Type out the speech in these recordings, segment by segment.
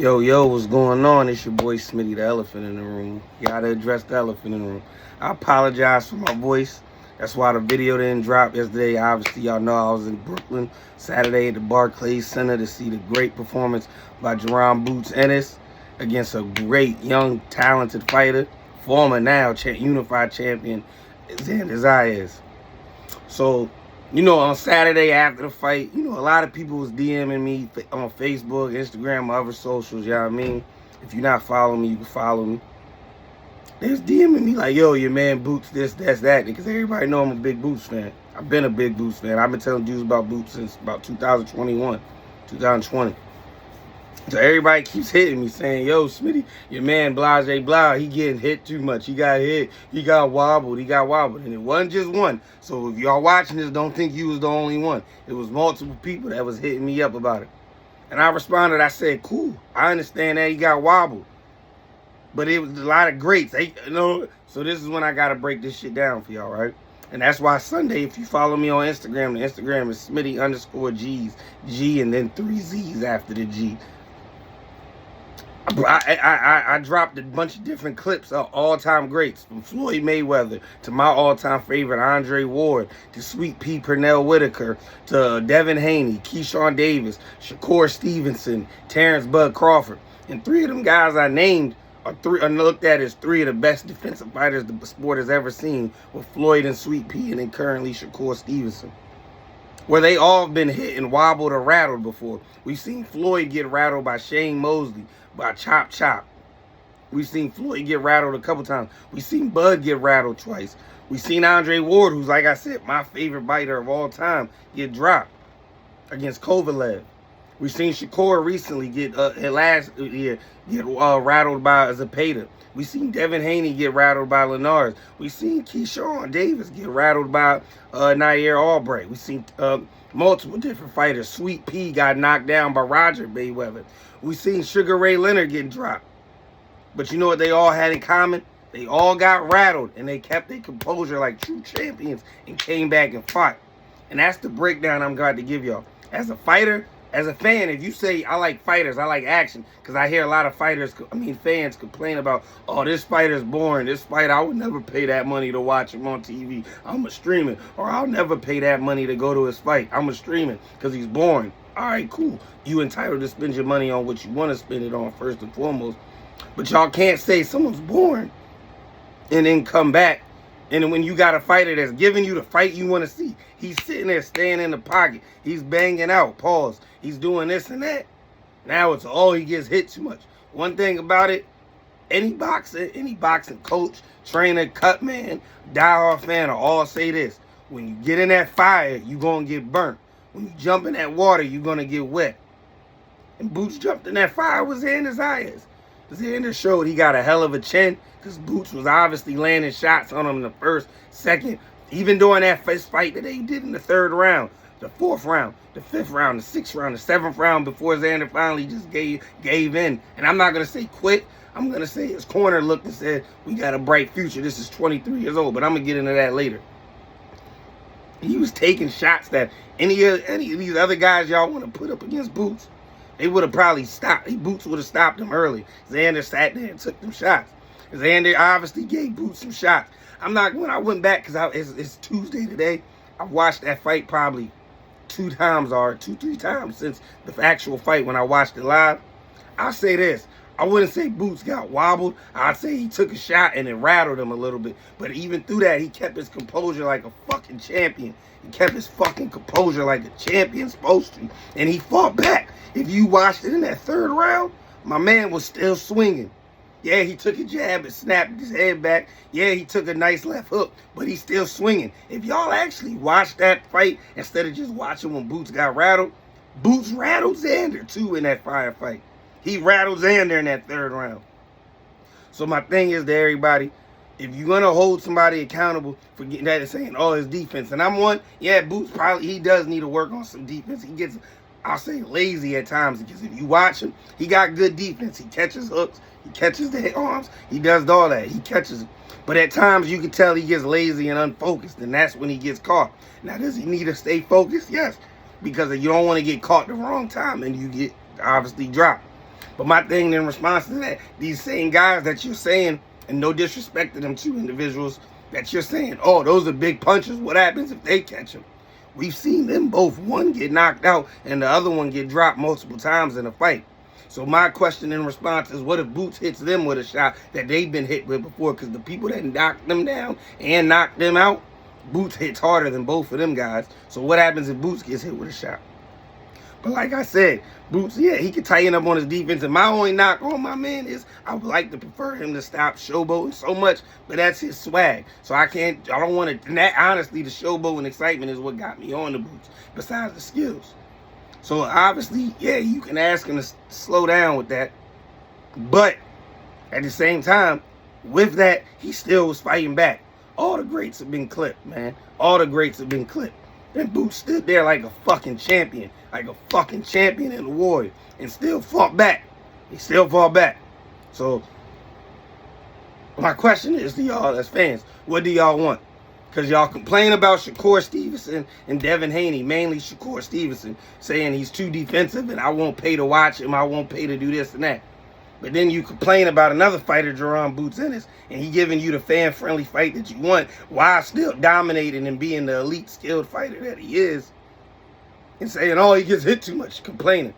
Yo, what's going on? It's your boy Smitty, the elephant in the room. Gotta address the elephant in the room. I apologize for my voice. That's why the video didn't drop yesterday. Obviously, y'all know I was in Brooklyn Saturday at the Barclays Center to see the great performance by Jaron Boots Ennis against a great, young, talented fighter, former now unified champion, Xander Zayas. So, on Saturday after the fight, a lot of people was DMing me on Facebook, Instagram, other socials, you know what I mean? If you're not following me, you can follow me. They was DMing me like, yo, your man Boots this, that's that, because everybody know I'm a big Boots fan. I've been a big Boots fan. I've been telling dudes about Boots since about 2021, 2020. So everybody keeps hitting me saying, yo, Smitty, your man Blase Blah, he getting hit too much. He got hit. He got wobbled. And it wasn't just one. So if y'all watching this, don't think you was the only one. It was multiple people that was hitting me up about it. And I responded, I said, cool. I understand that he got wobbled. But it was a lot of greats. So this is when I got to break this shit down for y'all, right? And that's why Sunday, if you follow me on Instagram, the Instagram is Smitty_G's. G and then 3 Z's after the G. I dropped a bunch of different clips of all-time greats, from Floyd Mayweather to my all-time favorite Andre Ward, to Sweet Pea Pernell Whitaker, to Devin Haney, Keyshawn Davis, Shakur Stevenson, Terrence Bud Crawford. And 3 of them guys I named are looked at as 3 of the best defensive fighters the sport has ever seen, with Floyd and Sweet Pea, and then currently Shakur Stevenson, where they all been hit and wobbled or rattled before. We've seen Floyd get rattled by Shane Mosley, by Chop Chop. We've seen Floyd get rattled a couple times. We've seen Bud get rattled twice. We've seen Andre Ward, who's, like I said, my favorite fighter of all time, get dropped against Kovalev. We've seen Shakur recently get last year get rattled by Zapata. We've seen Devin Haney get rattled by Linares. We've seen Keyshawn Davis get rattled by Nair Albright. We've seen multiple different fighters. Sweet Pea got knocked down by Roger Mayweather. We've seen Sugar Ray Leonard getting dropped. But you know what they all had in common? They all got rattled, and they kept their composure like true champions and came back and fought. And that's the breakdown I'm going to give y'all. As a fighter, as a fan, if you say, I like fighters, I like action, because I hear a lot of fans complain about, oh, this fighter's boring. This fighter, I would never pay that money to watch him on TV. I'm a streaming. Or I'll never pay that money to go to his fight. I'm a streaming because he's boring. All right, cool. You entitled to spend your money on what you want to spend it on first and foremost. But y'all can't say someone's boring and then come back. And when you got a fighter that's giving you the fight you want to see, he's sitting there staying in the pocket. He's banging out, pause. He's doing this and that. Now it's, he gets hit too much. One thing about it, any boxing coach, trainer, cut man, diehard fan will all say this. When you get in that fire, you're going to get burnt. When you jump in that water, you're going to get wet. And Boots jumped in that fire with Xander Zayas. Xander showed he got a hell of a chin, because Boots was obviously landing shots on him in the first, second, even during that first fight that they did in the 3rd round, the 4th round, the 5th round, the 6th round, the 7th round, before Xander finally just gave in. And I'm not going to say quit. I'm going to say his corner looked and said, we got a bright future. This is 23 years old, but I'm going to get into that later. He was taking shots that any of these other guys y'all want to put up against Boots, they would have probably stopped. Boots would have stopped him early. Xander sat there and took them shots. Xander obviously gave Boots some shots. When I went back, because it's Tuesday today, I watched that fight probably 2 times or 2-3 times since the actual fight when I watched it live. I'll say this. I wouldn't say Boots got wobbled. I'd say he took a shot and it rattled him a little bit. But even through that, he kept his composure like a fucking champion. He kept his fucking composure like a champion's supposed to. And he fought back. If you watched it in that 3rd round, my man was still swinging. Yeah, he took a jab and snapped his head back. Yeah, he took a nice left hook, but he's still swinging. If y'all actually watched that fight instead of just watching when Boots got rattled, Boots rattled Xander too in that firefight. He rattled Xander in that 3rd round. So my thing is to everybody, if you're going to hold somebody accountable for getting that and saying, his defense, and I'm one, yeah, Boots he does need to work on some defense. He gets, I'll say, lazy at times, because if you watch him, he got good defense. He catches hooks. He catches the arms. He does all that. He catches it. But at times, you can tell he gets lazy and unfocused, and that's when he gets caught. Now, does he need to stay focused? Yes, because you don't want to get caught the wrong time, and you get obviously dropped. But my thing in response to that, these same guys that you're saying, and no disrespect to them two individuals, that you're saying, oh, those are big punches. What happens if they catch them? We've seen them both, one get knocked out and the other one get dropped multiple times in a fight. So my question in response is, what if Boots hits them with a shot that they've been hit with before? Because the people that knocked them down and knocked them out, Boots hits harder than both of them guys. So what happens if Boots gets hit with a shot? But like I said, Boots, yeah, he can tighten up on his defense. And my only knock on my man is I would like to prefer him to stop showboating so much, but that's his swag. So I don't want to, and that honestly, the showboat and excitement is what got me on the Boots, besides the skills. So obviously, yeah, you can ask him to slow down with that. But at the same time, with that, he still was fighting back. All the greats have been clipped, man. All the greats have been clipped. And Boots stood there like a fucking champion. Like a fucking champion in the warrior. And still fought back. He still fought back. So, my question is to y'all as fans, what do y'all want? Because y'all complain about Shakur Stevenson and Devin Haney, mainly Shakur Stevenson, saying he's too defensive and I won't pay to watch him, I won't pay to do this and that. But then you complain about another fighter, Jaron Boots Ennis, and he giving you the fan-friendly fight that you want while still dominating and being the elite skilled fighter that he is. And saying, oh, he gets hit too much, complaining.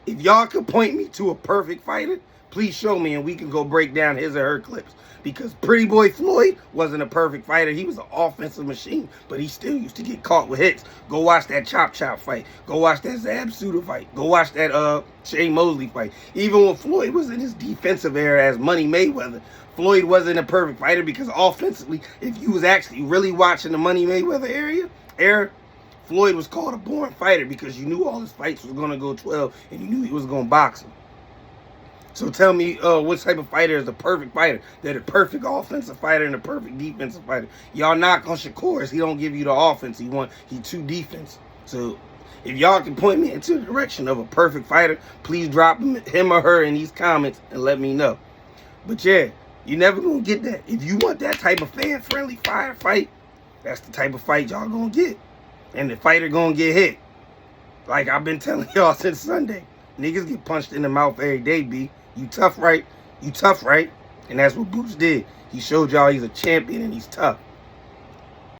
If y'all could point me to a perfect fighter, please show me and we can go break down his or her clips. Because Pretty Boy Floyd wasn't a perfect fighter. He was an offensive machine, but he still used to get caught with hits. Go watch that Chop Chop fight. Go watch that Zab Suda fight. Go watch that Shane Mosley fight. Even when Floyd was in his defensive era as Money Mayweather, Floyd wasn't a perfect fighter because offensively, if you was actually really watching the Money Mayweather era, Floyd was called a born fighter because you knew all his fights was going to go 12 and you knew he was going to box him. So tell me what type of fighter is the perfect fighter? They're the perfect offensive fighter and the perfect defensive fighter. Y'all knock on Shakur, he don't give you the offense he too defense. So if y'all can point me into the direction of a perfect fighter, please drop him or her in these comments and let me know. But yeah, you're never going to get that. If you want that type of fan-friendly fight, that's the type of fight y'all going to get. And the fighter going to get hit. Like I've been telling y'all since Sunday. Niggas get punched in the mouth every day, B. You tough, right? You tough, right? And that's what Boots did. He showed y'all he's a champion and he's tough.